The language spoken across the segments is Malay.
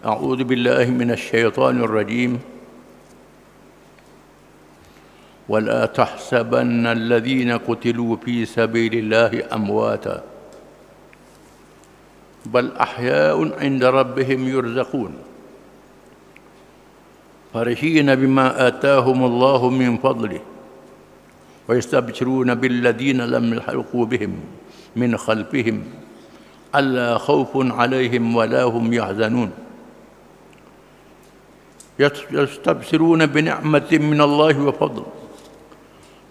أعوذ بالله من الشيطان الرجيم ولا تحسبن الذين قتلوا في سبيل الله أمواتا بل أحياء عند ربهم يرزقون فرحين بما آتاهم الله من فضله ويستبشرون بالذين لم يلحقوا بهم من خلفهم ألا خوف عليهم ولا هم يحزنون يستبشرون بنعمة من الله وفضل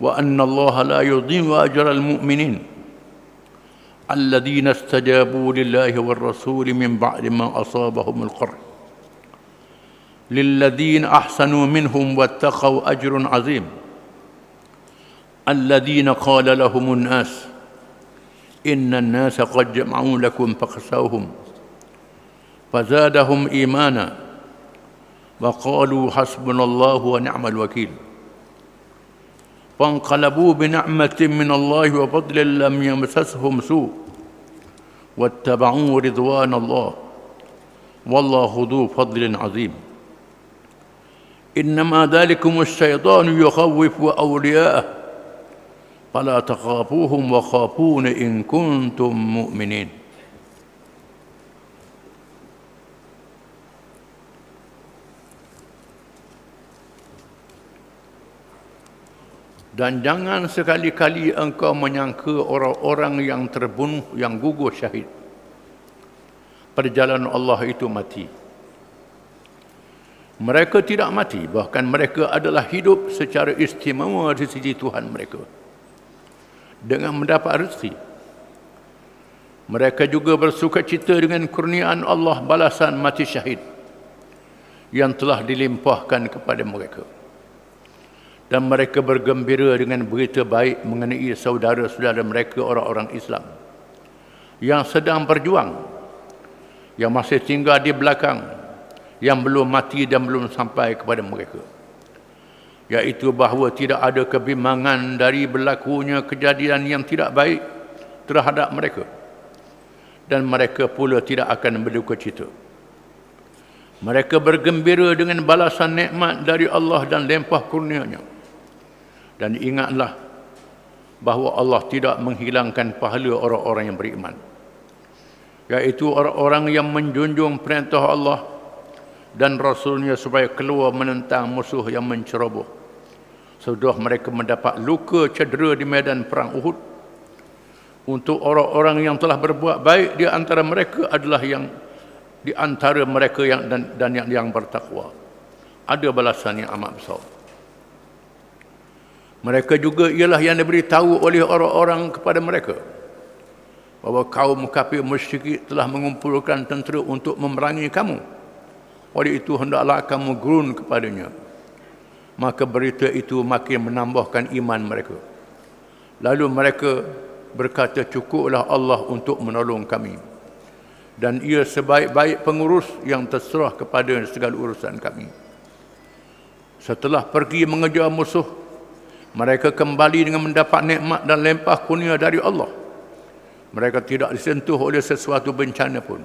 وأن الله لا يضيع أجر المؤمنين الذين استجابوا لله والرسول من بعد ما أصابهم القرح للذين أحسنوا منهم واتقوا أجر عظيم الذين قال لهم الناس إن الناس قد جمعوا لكم فاخشوهم فزادهم إيمانا وقالوا حسبنا الله ونعم الوكيل فانقلبوا بنعمة من الله وفضل لم يمسسهم سوء واتبعوا رضوان الله والله ذو فضل عظيم إنما ذلكم الشيطان يخوف أولياءه فلا تخافوهم وخافون إن كنتم مؤمنين. Dan jangan sekali-kali engkau menyangka orang-orang yang terbunuh, yang gugur syahid, perjalanan Allah itu mati. Mereka tidak mati, bahkan mereka adalah hidup secara istimewa di sisi Tuhan mereka dengan mendapat rezeki. Mereka juga bersukacita dengan kurniaan Allah balasan mati syahid yang telah dilimpahkan kepada mereka. Dan mereka bergembira dengan berita baik mengenai saudara-saudara mereka orang-orang Islam yang sedang berjuang, yang masih tinggal di belakang, yang belum mati dan belum sampai kepada mereka, iaitu bahawa tidak ada kebimbangan dari berlakunya kejadian yang tidak baik terhadap mereka, dan mereka pula tidak akan berduka cita. Mereka bergembira dengan balasan nikmat dari Allah dan limpah kurnia-Nya. Dan ingatlah bahawa Allah tidak menghilangkan pahala orang-orang yang beriman, iaitu orang-orang yang menjunjung perintah Allah dan Rasulnya supaya keluar menentang musuh yang menceroboh. Sudah mereka mendapat luka cedera di medan perang Uhud. Untuk orang-orang yang telah berbuat baik di antara mereka adalah yang di antara mereka yang bertakwa. Ada balasan yang amat besar. Mereka juga ialah yang diberitahu oleh orang-orang kepada mereka bahawa kaum kafir musyrik telah mengumpulkan tentera untuk memerangi kamu. Oleh itu hendaklah kamu gurun kepadanya. Maka berita itu makin menambahkan iman mereka. Lalu mereka berkata, cukuplah Allah untuk menolong kami, dan ia sebaik-baik pengurus yang terserah kepada segala urusan kami. Setelah pergi mengejar musuh, mereka kembali dengan mendapat nikmat dan limpah kurnia dari Allah. Mereka tidak disentuh oleh sesuatu bencana pun,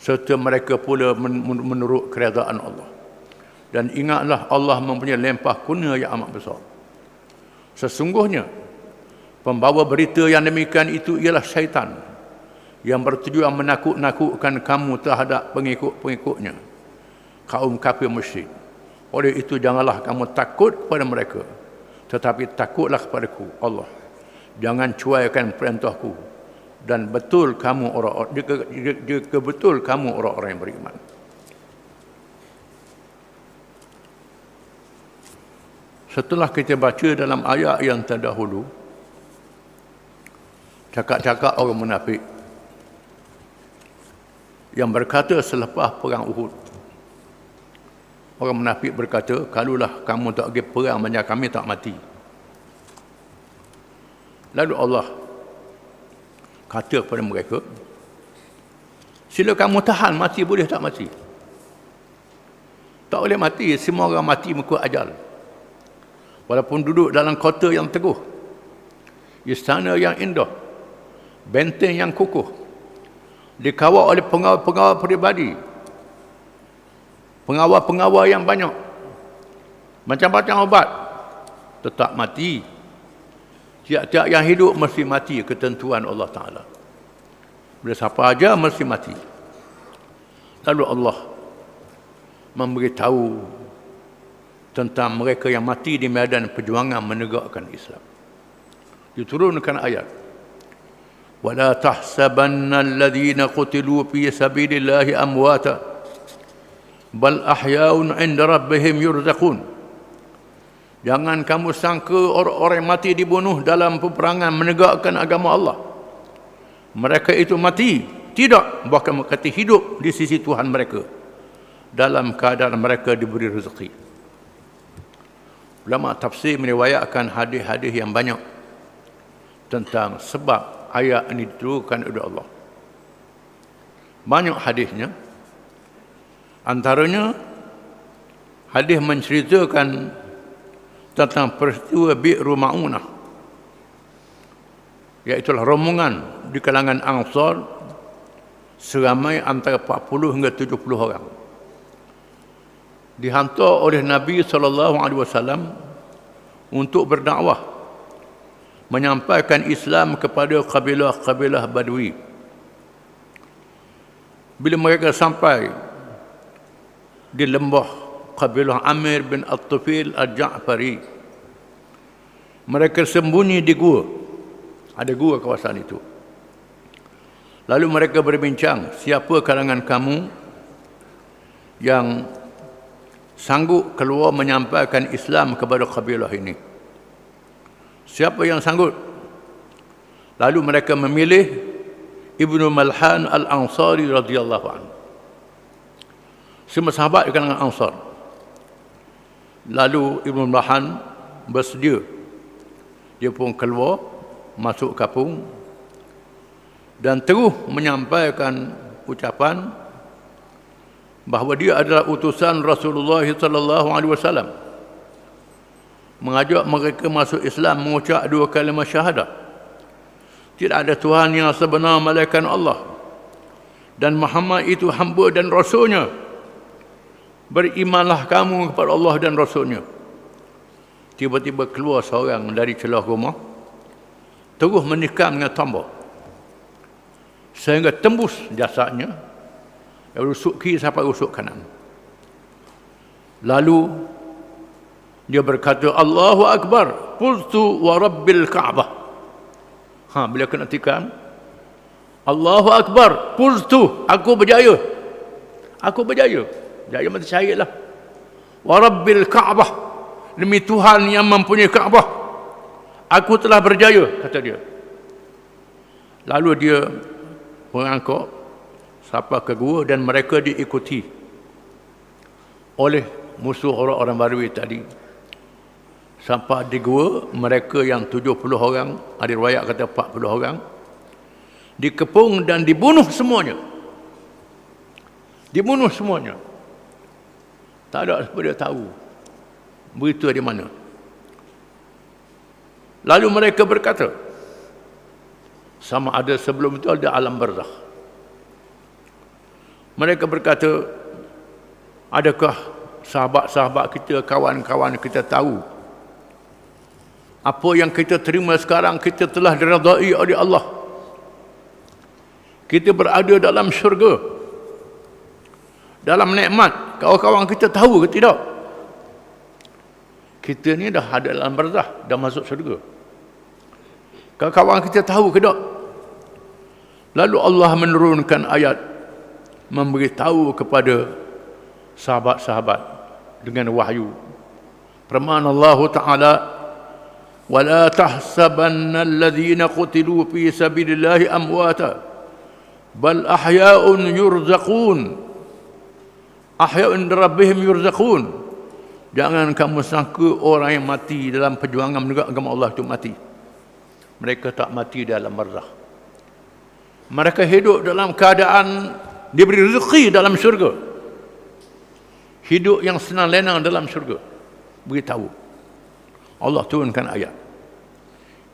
serta mereka pula menurut keredaan Allah. Dan ingatlah Allah mempunyai limpah kurnia yang amat besar. Sesungguhnya pembawa berita yang demikian itu ialah syaitan yang bertujuan menakut-nakutkan kamu terhadap pengikut-pengikutnya, kaum kafir musyrik. Oleh itu janganlah kamu takut kepada mereka, tetapi takutlah kepadaku, Allah. Jangan cuaikan perintahku, dan betul kamu orang-orang yang beriman. Setelah kita baca dalam ayat yang terdahulu, cakap-cakap orang munafik yang berkata selepas perang Uhud, orang munafik berkata, kalaulah kamu tak pergi perang macam kami tak mati. Lalu Allah kata kepada mereka, sila kamu tahan mati, boleh tak mati? Tak boleh mati, semua orang mati mengikut ajal. Walaupun duduk dalam kota yang teguh, istana yang indah, benteng yang kukuh, dikawal oleh pengawal-pengawal peribadi, pengawal-pengawal yang banyak, macam-macam obat, tetap mati. Tiap-tiap yang hidup mesti mati, ketentuan Allah Ta'ala. Bila siapa aja mesti mati. Lalu Allah memberitahu tentang mereka yang mati di medan perjuangan menegakkan Islam. Diturunkan ayat, وَلَا تَحْسَبَنَّ الَّذِينَ قُتِلُوا فِي سَبِيلِ اللَّهِ أَمْوَاتًا بَلْ أَحْيَاءٌ عِنْدَ رَبِّهِمْ يُرْزَقُونَ. Jangan kamu sangka orang-orang yang mati dibunuh dalam peperangan menegakkan agama Allah, mereka itu mati. Tidak, bahkan mereka hidup di sisi Tuhan mereka dalam keadaan mereka diberi rezeki. Ulama tafsir meriwayatkan hadis-hadis yang banyak tentang sebab ayat ini diturunkan oleh Allah. Banyak hadisnya. Antaranya hadis menceritakan tentang peristiwa Bi'ru Ma'unah, iaitu rombongan di kalangan Ansar seramai antara 40 hingga 70 orang dihantar oleh Nabi SAW untuk berdakwah, menyampaikan Islam kepada kabilah-kabilah Badui. Bila mereka sampai di lembah kabilah Amir bin At-Tufil Al-Ja'fari, mereka sembunyi di gua. Ada gua kawasan itu. Lalu mereka berbincang, siapa kalangan kamu yang sanggup keluar menyampaikan Islam kepada kabilah ini? Siapa yang sanggup? Lalu mereka memilih Ibnu Malhan Al-Ansari radhiyallahu anhu. Semua sahabat di kalangan Ansar. Lalu Ibnu Malhan bersedia. Dia pun keluar, masuk kampung dan terus menyampaikan ucapan bahawa dia adalah utusan Rasulullah sallallahu alaihi wasallam, mengajak mereka masuk Islam, mengucap 2 kalimah syahadah, tidak ada Tuhan yang sebenar melainkan Allah, dan Muhammad itu hamba dan rasulnya. Berimanlah kamu kepada Allah dan rasulnya. Tiba-tiba keluar seorang dari celah rumah, terus menikam dengan tombak sehingga tembus jasadnya, rusuk kiri sampai rusuk kanan. Lalu dia berkata, Allahu Akbar, qultu wa rabbil Ka'bah. Bila kena tikam, Allahu Akbar, qultu, aku berjaya. Aku berjaya. Jaya mati syahid lah. Wa rabbil Ka'bah, demi Tuhan yang mempunyai Ka'bah, aku telah berjaya, kata dia. Lalu dia mengangkut sampai ke gua dan mereka diikuti oleh musuh orang-orang Badui tadi. Sampai di gua, mereka yang 70 orang, ada riwayat kata 40 orang, dikepung dan dibunuh semuanya. Dibunuh semuanya. Tak ada siapa dia tahu berita di mana. Lalu mereka berkata, sama ada sebelum itu ada alam barzakh. Mereka berkata, adakah sahabat-sahabat kita, kawan-kawan kita tahu apa yang kita terima sekarang? Kita telah diridai oleh Allah. Kita berada dalam syurga, dalam nikmat. Kawan-kawan kita tahu ke tidak? Kita ni dah ada dalam barzakh, dah masuk syurga. Kawan-kawan kita tahu ke tak? Lalu Allah menurunkan ayat memberitahu kepada sahabat-sahabat dengan wahyu. Firman Allah Ta'ala, وَلَا تَحْسَبَنَّ الَّذِينَ قُتِلُوا فِي سَبِيلِ اللَّهِ أَمْوَاتًا بَلْ أَحْيَاءٌ يُرْزَقُونَ. Ahya'un rabbihim yurzaqun. Jangan kamu sangka orang yang mati dalam perjuangan menegakkan agama Allah itu mati. Mereka tak mati dalam barzakh. Mereka hidup dalam keadaan diberi rezeki dalam syurga. Hidup yang senang lenang dalam syurga. Beritahu. Allah turunkan ayat.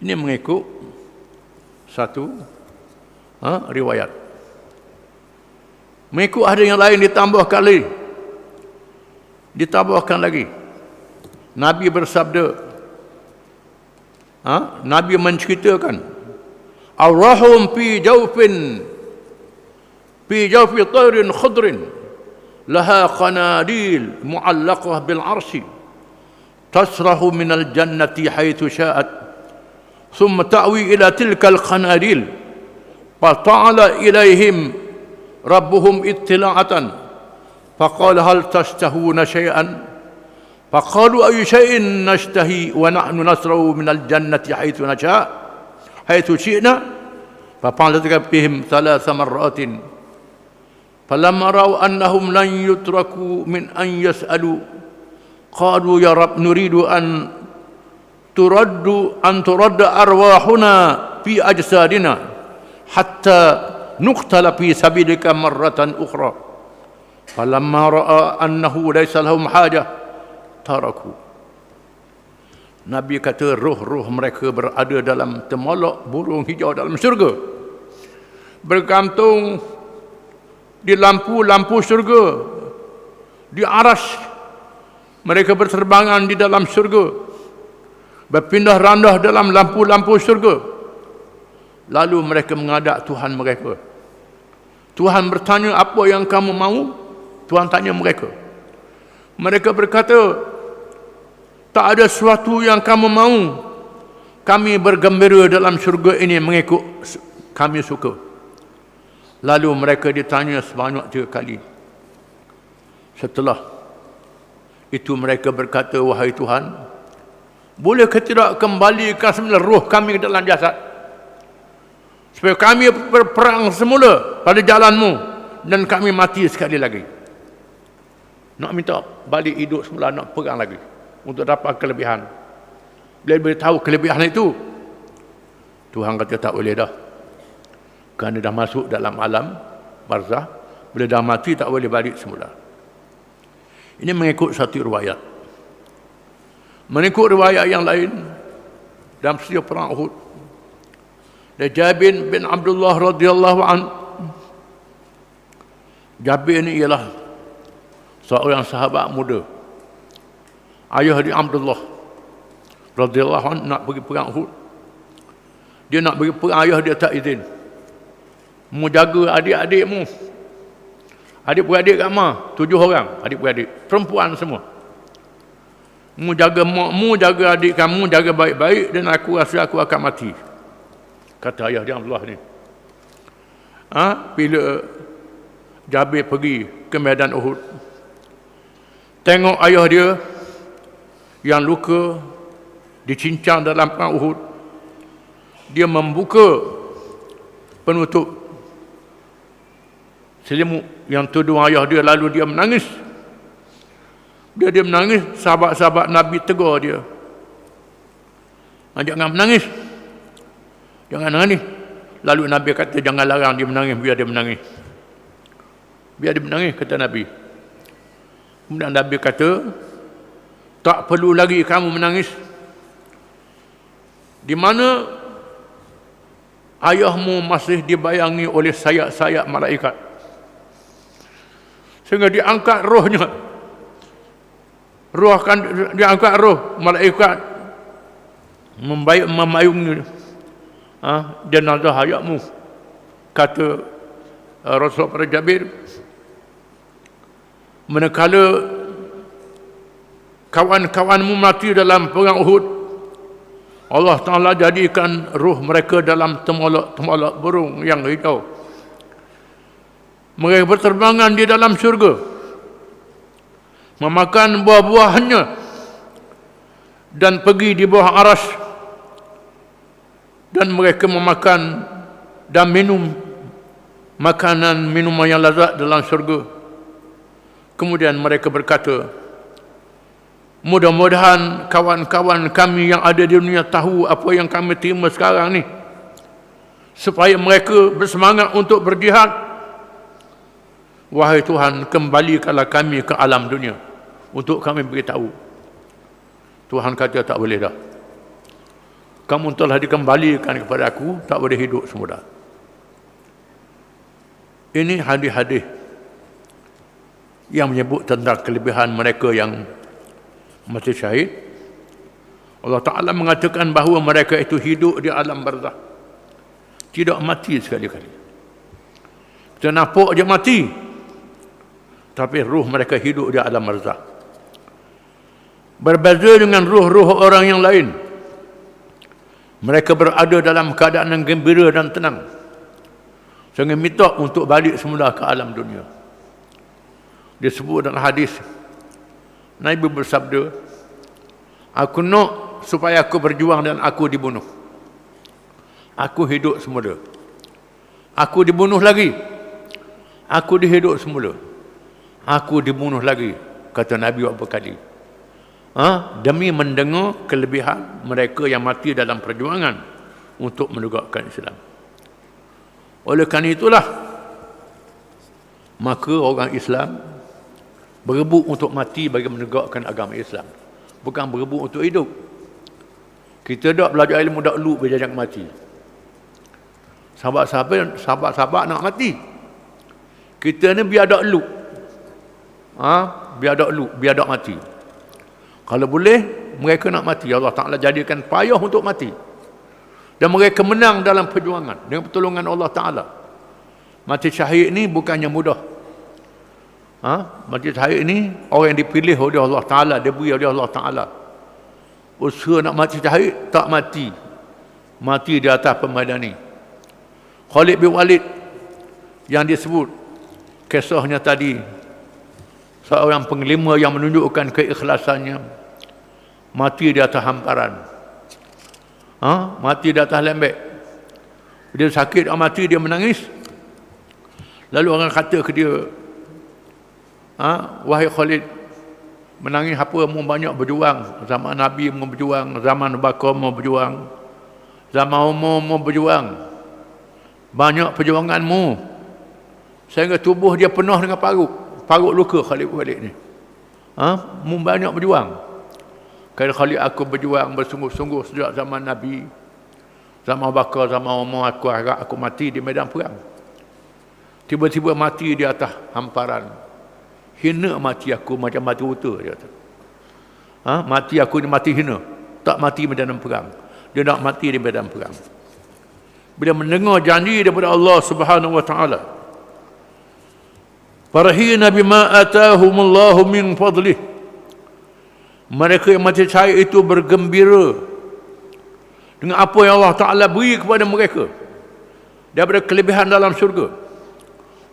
Ini mengikut satu riwayat. Mengikut ada yang lain ditambah kali Ditambahkan lagi, Nabi bersabda, Nabi menceritakan, Ar-rahum fi jawfi tayrin khudrin laha qanadil mu'allaqah bil arsi tasrahu minal jannati haitsu sya'at thumma ta'wi ila tilkal qanadil fata'ala ilaihim rabbuhum ittila'atan faqala hal tashtahuna syai'an faqalu ayyu syai'in nashtahi wa nahnu nasrahu minal jannati haitsu nasha' haitsu syi'na faqalat bihim thalatha marratin falamma ra'aw annahum lan yutraku min an yas'alu qalu ya rab nuridu an turadda arwahuna fi ajsadina hatta nuqtala fi sabilika marratan ukhra falamma ra'a annahu laysa lahum hajah taraku. Nabi kata roh-roh mereka berada dalam temolok burung hijau dalam syurga, bergantung di lampu-lampu syurga, di aras. Mereka berterbangan di dalam syurga, berpindah randah dalam lampu-lampu syurga. Lalu mereka menghadap Tuhan mereka. Tuhan bertanya, apa yang kamu mahu? Tuhan tanya mereka. Mereka berkata, tak ada sesuatu yang kamu mahu. Kami bergembira dalam syurga ini mengikut kami suka. Lalu mereka ditanya sebanyak 3 kali. Setelah itu mereka berkata, wahai Tuhan, bolehkah tidak kembalikan semula roh kami ke dalam jasad, supaya kami berperang semula pada jalanmu dan kami mati sekali lagi. Nak minta balik hidup semula, nak perang lagi untuk dapat kelebihan. Bila beritahu kelebihan itu, Tuhan kata tak boleh dah, kerana dah masuk dalam alam barzah. Bila dah mati tak boleh balik semula. Ini mengikut satu riwayat. Mengikut riwayat yang lain, dalam peristiwa perang Uhud, dari Jabir bin Abdullah radhiyallahu anhu. Jabir ini ialah seorang sahabat muda. Ayah dia Abdullah radhiyallahu anhu nak pergi perang Uhud. Dia nak pergi perang, ayah dia tak izin. Mu jaga adik-adikmu. Adik-beradik kat mana? 7 orang adik-beradik, perempuan semua. Mu jaga makmu, jaga adik kamu, jaga baik-baik, dan aku rasa aku akan mati, kata ayah dia Abdullah ni. Bila Jabir pergi ke medan Uhud, tengok ayah dia yang luka, dicincang dalam perang Uhud, dia membuka penutup selimut yang tudung ayah dia, lalu dia menangis. Dia menangis, sahabat-sahabat Nabi tegur dia, jangan menangis, jangan nangis. Lalu Nabi kata, jangan larang dia menangis, biar dia menangis, biar dia menangis, kata Nabi. Kemudian Nabi kata, tak perlu lagi kamu menangis. Di mana ayahmu masih dibayangi oleh sayap-sayap malaikat, sehingga diangkat rohnya. Roh akan diangkat, roh malaikat memayungi jenazah ayahmu, kata Rasulullah pada Jabir. Manakala kawan-kawanmu mati dalam perang Uhud, Allah Ta'ala jadikan roh mereka dalam temolok burung yang hijau. Mereka berterbangan di dalam syurga, memakan buah-buahnya, dan pergi di bawah aras, dan mereka memakan dan minum makanan minuman yang lazat dalam syurga. Kemudian mereka berkata, mudah-mudahan kawan-kawan kami yang ada di dunia tahu apa yang kami terima sekarang ni, supaya mereka bersemangat untuk berjihad. Wahai Tuhan, kembalikanlah kami ke alam dunia untuk kami beritahu. Tuhan kata, tak boleh dah. Kamu telah dikembalikan kepada aku, tak boleh hidup semula. Ini hadis-hadis yang menyebut tentang kelebihan mereka yang mati syahid. Allah Ta'ala mengatakan bahawa mereka itu hidup di alam barzakh, tidak mati sekali-kali. Kita nampak je mati, tapi ruh mereka hidup di alam barzakh. Berbeza dengan ruh-ruh orang yang lain, mereka berada dalam keadaan yang gembira dan tenang, sehingga minta untuk balik semula ke alam dunia. Disebut dalam hadis, Nabi bersabda, aku nak supaya aku berjuang dan aku dibunuh. Aku hidup semula. Aku dibunuh lagi. Aku dihidup semula. Aku dibunuh lagi, kata Nabi beberapa kali. Demi mendengar kelebihan mereka yang mati dalam perjuangan untuk menegakkan Islam. Oleh kerana itulah, maka orang Islam berebut untuk mati bagi menegakkan agama Islam, bukan berebut untuk hidup. Kita dak belajar ilmu dak lu bila jangan mati. Sahabat-sahabat nak mati. Kita ni biar dak lu. Biar dak lu, biar dak mati. Kalau boleh mereka nak mati, Allah Ta'ala jadikan payah untuk mati. Dan mereka menang dalam perjuangan dengan pertolongan Allah Ta'ala. Mati syahid ni bukannya mudah. Mati syahid ni orang yang dipilih oleh Allah Ta'ala, diberi oleh Allah Ta'ala. Usaha nak mati syahid, tak mati. Mati di atas pemedan ni. Khalid bin Walid yang disebut kisahnya tadi, seorang penglima yang menunjukkan keikhlasannya, mati di atas hamparan. Mati di atas lembek. Dia sakit, mati, dia menangis. Lalu orang kata ke dia, wahai Khalid, menangis apa? Mu banyak berjuang. Zaman Nabi mu berjuang, zaman Abu Bakar mu berjuang, zaman Umar mu berjuang. Banyak perjuanganmu, sehingga tubuh dia penuh dengan parut luka Khalid bin Walid ni. Mu banyak berjuang. Kata Khalid, aku berjuang bersungguh-sungguh sejak zaman Nabi, zaman Abu Bakar, zaman Umar, aku harap aku mati di medan perang. Tiba-tiba mati di atas hamparan. Hina mati aku macam mati buta, dia kata. Mati aku ni mati hina, tak mati medan perang. Dia nak mati di medan perang. Bila mendengar janji daripada Allah Subhanahu wa Ta'ala, farahina bima atahumullahu min fadlih, mereka yang mati syahid itu bergembira dengan apa yang Allah Ta'ala beri kepada mereka daripada kelebihan dalam syurga.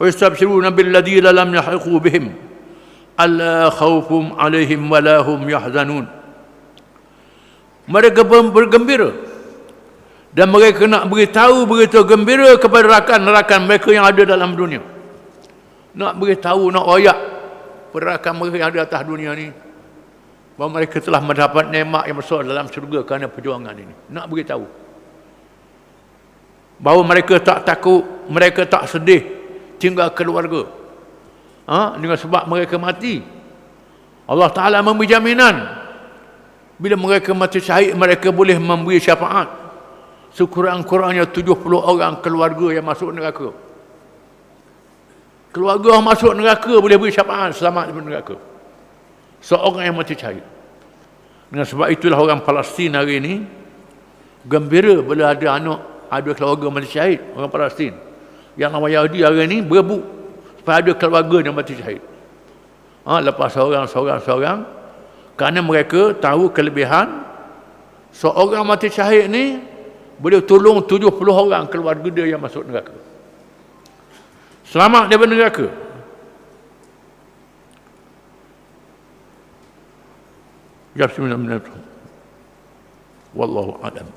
Wa yastabshiruna billadzi lam yahiqu bihim alla khawfum alaihim wa la hum yahzanun. Mereka bergembira dan mereka nak beritahu berita gembira kepada rakan-rakan mereka yang ada dalam dunia. Nak beritahu, nak royak rakan mereka yang ada atas dunia ni bahawa mereka telah mendapat nikmat yang besar dalam syurga kerana perjuangan ini. Nak beritahu bahawa mereka tak takut, mereka tak sedih tinggal keluarga dengan sebab mereka mati. Allah Ta'ala memberi jaminan bila mereka mati syahid, mereka boleh memberi syafaat sekurang-kurangnya 70 orang keluarga yang masuk neraka. Keluarga yang masuk neraka boleh beri syafaat selamat dari neraka. Seorang yang mati syahid. Dengan sebab itulah orang Palestin hari ini gembira bila ada anak, ada keluarga mati syahid. Orang Palestin yang nama Yahudi hari ini berebut supaya ada keluarga yang mati syahid. Lepas seorang, kerana mereka tahu kelebihan seorang mati syahid ni boleh tolong 70 orang keluarga dia yang masuk neraka. Selamat daripada neraka. Ya, bismillahirrahmanirrahim. Wallahu a'lam.